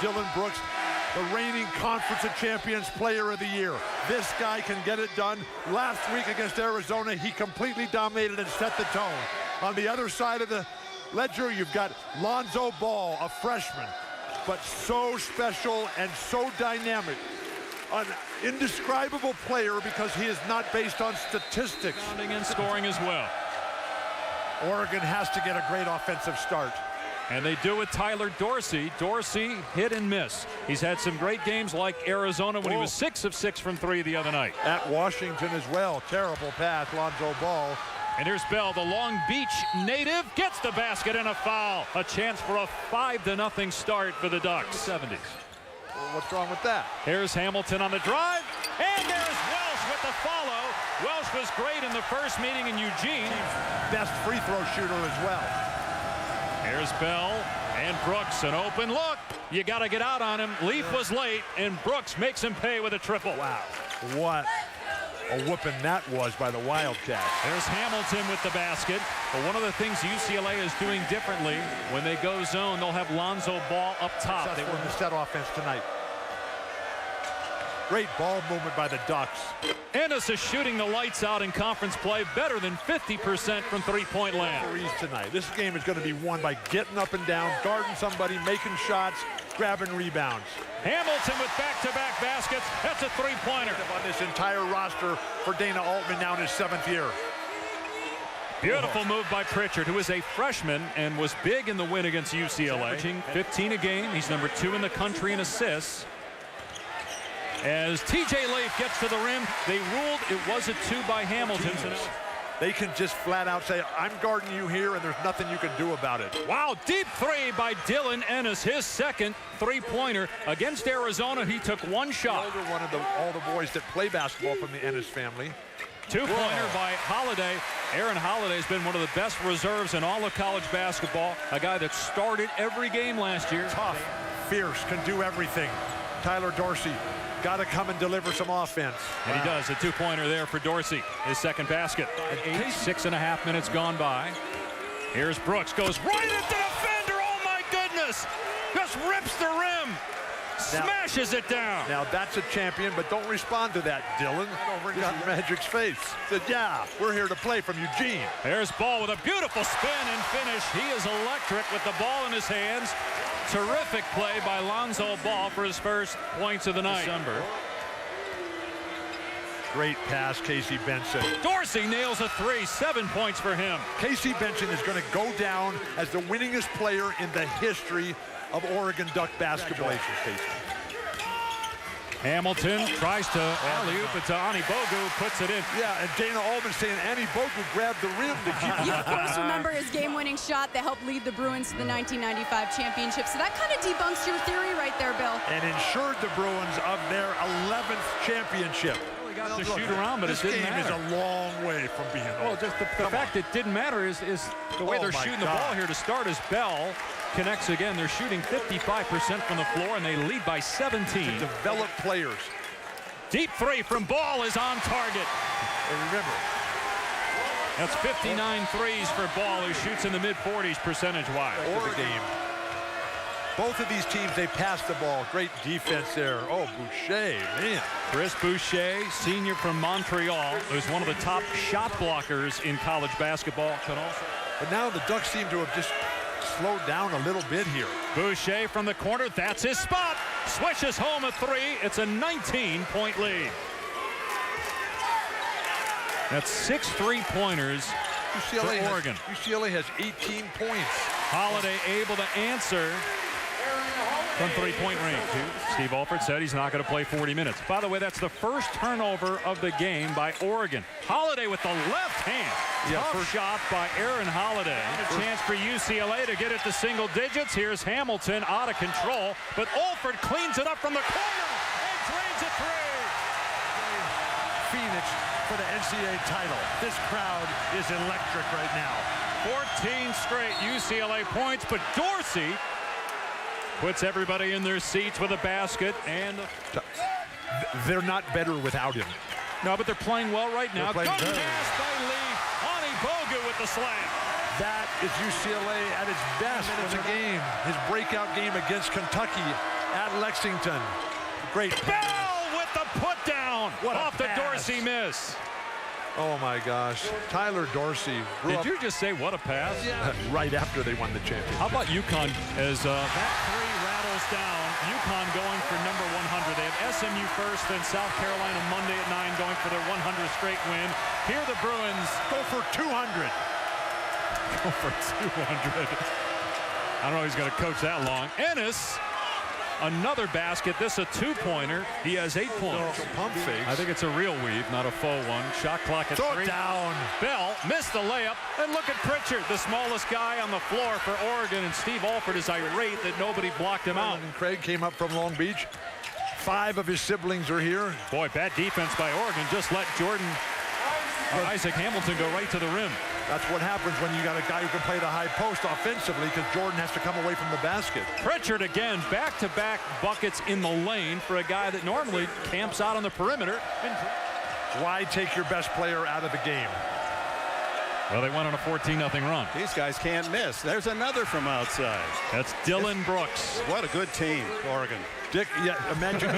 Dillon Brooks, the reigning Conference of Champions Player of the Year. This guy can get it done. Last week against Arizona, he completely dominated and set the tone. On the other side of the ledger, you've got Lonzo Ball, a freshman, but so special and so dynamic. An indescribable player because he is not based on statistics. And scoring as well. Oregon has to get a great offensive start. And they do with Tyler Dorsey. Dorsey hit and miss. He's had some great games like Arizona when he was 6 of 6 from 3 the other night. At Washington as well. Terrible pass, Lonzo Ball. And here's Bell, the Long Beach native, gets the basket and a foul. A chance for a 5-0 start for the Ducks. 70s. Well, what's wrong with that? Here's Hamilton on the drive, and there's Welsh with the follow. Welsh was great in the first meeting in Eugene. Best free throw shooter as well. Here's Bell and Brooks, an open look. You got to get out on him. Leaf was late, and Brooks makes him pay with a triple. Wow, what a whooping that was by the Wildcats. There's Hamilton with the basket. But one of the things UCLA is doing differently, when they go zone, they'll have Lonzo Ball up top. They were in the set offense tonight. Great ball movement by the Ducks. Ennis is shooting the lights out in conference play, better than 50% from three-point land. Tonight. This game is going to be won by getting up and down, guarding somebody, making shots, grabbing rebounds. Hamilton with back-to-back baskets. That's a three-pointer. On this entire roster for Dana Altman now in his 7th year. Beautiful move by Pritchard, who is a freshman and was big in the win against UCLA. Averaging 15 a game. He's number 2 in the country in assists. As TJ Leaf gets to the rim, they ruled it was a 2 by Hamilton. They can just flat out say, I'm guarding you here, and there's nothing you can do about it. Wow, deep 3 by Dillon Ennis, his second three-pointer. Against Arizona, he took 1 shot. One of all the boys that play basketball from the Ennis family. 2-pointer by Holiday. Aaron Holiday has been one of the best reserves in all of college basketball. A guy that started every game last year. Tough, fierce, can do everything. Tyler Dorsey. Got to come and deliver some offense. And he does. A 2-pointer there for Dorsey. His second basket. 6.5 minutes gone by. Here's Brooks. Goes right at the defender. Oh, my goodness. Just rips the rim. Smashes it down. Now, that's a champion, but don't respond to that, Dillon. Got Magic's face. Said, yeah, we're here to play from Eugene. There's Ball with a beautiful spin and finish. He is electric with the ball in his hands. Terrific play by Lonzo Ball for his first points of the night. December. Great pass, Casey Benson. Dorsey nails a 3, 7 points for him. Casey Benson is going to go down as the winningest player in the history of Oregon Duck basketball. Hamilton tries to alley-oop it to Ani Bogu, puts it in. Yeah, and Dana Altman saying Ani Bogu grabbed the rim to keep. You, of course, remember his game-winning shot that helped lead the Bruins to the 1995 championship. So that kind of debunks your theory right there, Bill. And ensured the Bruins of their 11th championship. Got to shoot around, but it didn't matter. This game is a long way from being over. Well, just the fact it didn't matter is the way they're shooting the ball here to start as Bell connects again. They're shooting 55% from the floor, and they lead by 17. To develop players. Deep 3 from Ball is on target. And remember, that's 59 threes for Ball, who shoots in the mid-40s percentage-wise. Or the game. Both of these teams, they pass the ball. Great defense there. Oh, Boucher, man. Chris Boucher, senior from Montreal, who's one of the top shot blockers in college basketball. But now the Ducks seem to have just slowed down a little bit here. Boucher from the corner, that's his spot. Swishes home a 3. It's a 19-point lead. That's 6 three-pointers for Oregon. UCLA has 18 points. Holiday able to answer from three-point range. Steve Alford said he's not going to play 40 minutes. By the way, that's the first turnover of the game by Oregon. Holiday with the left hand. Tough shot by Aaron Holiday. A chance for UCLA to get it to single digits. Here's Hamilton out of control, but Alford cleans it up from the corner and drains a 3. Phoenix for the NCAA title. This crowd is electric right now. 14 straight UCLA points, but Dorsey puts everybody in their seats with a basket, and they're not better without him. No, but they're playing well right now. Good pass by Leaf. Ani Bogu with the slam. That is UCLA at its best in the game. His breakout game against Kentucky at Lexington. Great Bell with the put down. What a off the pass. Dorsey miss. Oh my gosh. Tyler Dorsey. Did you just say what a pass? Yeah. Right after they won the championship. How about UConn as that three rattles down? UConn going for number 100. They have SMU first, then South Carolina Monday at 9 going for their 100th straight win. Here the Bruins Go for 200. go for 200. I don't know if he's going to coach that long. Ennis, another basket. This a two-pointer. He has 8 points. Pump fakes. I think it's a real weave, not a faux one. Shot clock at Throw 3. it down. Bell missed the layup. And look at Pritchard, the smallest guy on the floor for Oregon. And Steve Alford is irate that nobody blocked him out. And Craig came up from Long Beach. 5 of his siblings are here. Boy, bad defense by Oregon. Just let Isaac Hamilton go right to the rim. That's what happens when you got a guy who can play the high post offensively, because Jordan has to come away from the basket. Pritchard again, back-to-back buckets in the lane for a guy that normally camps out on the perimeter. Why take your best player out of the game? Well, they went on a 14-0 run. These guys can't miss. There's another from outside. That's Dillon Brooks. What a good team, Oregon. Dick, yeah, imagine.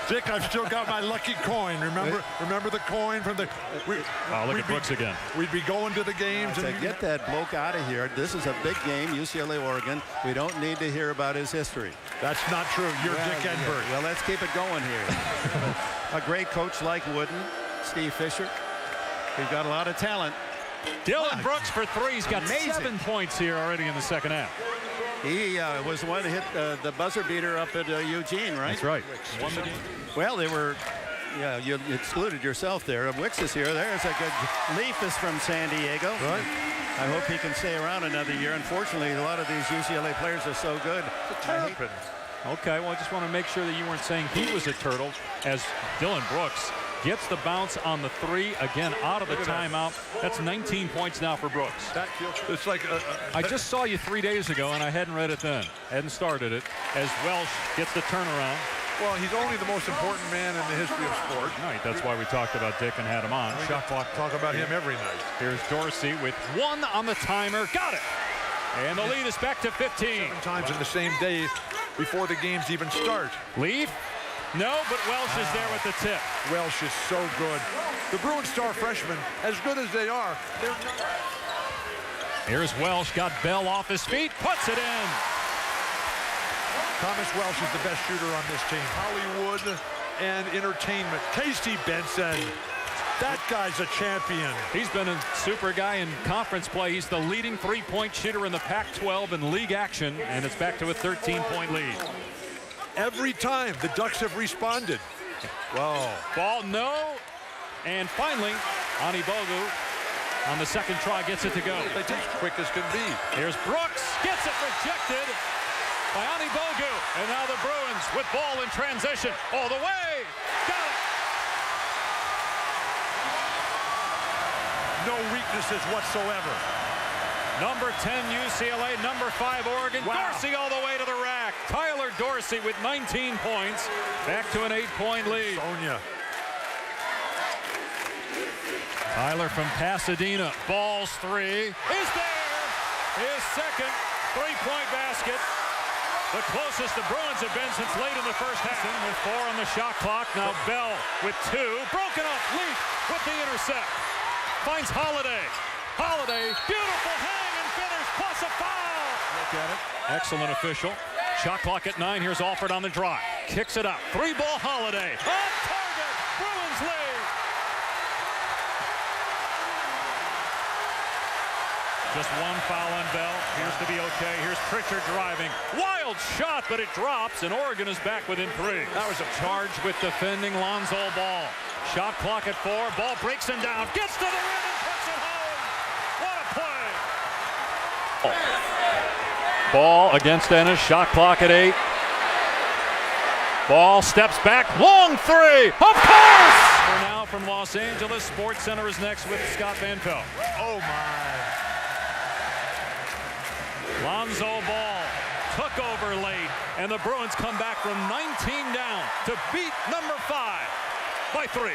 Dick, I've still got my lucky coin. Remember the coin from the. Oh, look at Brooks again. We'd be going to the games. I said, get that bloke out of here. This is a big game, UCLA, Oregon. We don't need to hear about his history. That's not true. You're Well, Dick Enberg. Well, let's keep it going here. A great coach like Wooden, Steve Fisher. We've got a lot of talent. Dillon Brooks for 3. He's got Amazing. 7 points here already in the second half. He was the one that hit the buzzer beater up at Eugene, right? That's right. Won the game. Well, they were, yeah, you excluded yourself there. Wicks is here. There's a good. Leaf is from San Diego. Right. I hope he can stay around another year. Unfortunately, a lot of these UCLA players are so good. Okay, well, I just want to make sure that you weren't saying he was a turtle, as Dillon Brooks gets the bounce on the 3, again out of the timeout. That's 19 points now for Brooks. It's like I just saw you 3 days ago, and I hadn't read it then. Hadn't started it. As Welsh gets the turnaround. well, he's only the most important man in the history of sport. Right, that's why we talked about Dick and had him on. Shot clock. Talk about him every night. Here's Dorsey with 1 on the timer. Got it. And the lead is back to 15. 7 times in the same day before the games even start. Leaf? No, but Welsh is there with the tip. Welsh is so good. The Bruins star freshmen, as good as they are, they're not. Here's Welsh, got Bell off his feet, puts it in. Thomas Welsh is the best shooter on this team. Hollywood and entertainment. Casey Benson. That guy's a champion. He's been a super guy in conference play. He's the leading three-point shooter in the Pac-12 in league action, and it's back to a 13-point lead. Every time the Ducks have responded. Wow. Ball, no. And finally, Ani Bogu on the second try gets it to go. They take quick as can be. Here's Brooks, gets it rejected by Ani Bogu. And now the Bruins with ball in transition all the way. Got it. No weaknesses whatsoever. Number 10 UCLA, number 5 Oregon. Wow. Dorsey all the way to the rack. Tyler Dorsey with 19 points. Back to an 8-point lead. Sonia. Tyler from Pasadena. Ball's 3. Is there. His second three-point basket. The closest the Bruins have been since late in the first half. With 4 on the shot clock. Now Bell with 2. Broken up. Leaf with the intercept. Finds Holiday. Holiday. Beautiful hang and finish plus a foul. Look at it. Excellent official. Shot clock at 9. Here's Alford on the drive. Kicks it out. 3-ball Holiday. On target. Bruins lead. Just 1 foul on Bell. Appears to be okay. Here's Pritchard driving. Wild shot, but it drops, and Oregon is back within 3. That was a charge with defending Lonzo Ball. Shot clock at 4. Ball breaks him down. Gets to the rim and puts it home. What a play. Ball against Ennis. Shot clock at 8. Ball steps back. Long 3. Of course! For now from Los Angeles, Sports Center is next with Scott Van Pelt. Oh, my. Lonzo Ball took over late, and the Bruins come back from 19 down to beat number 5 by 3.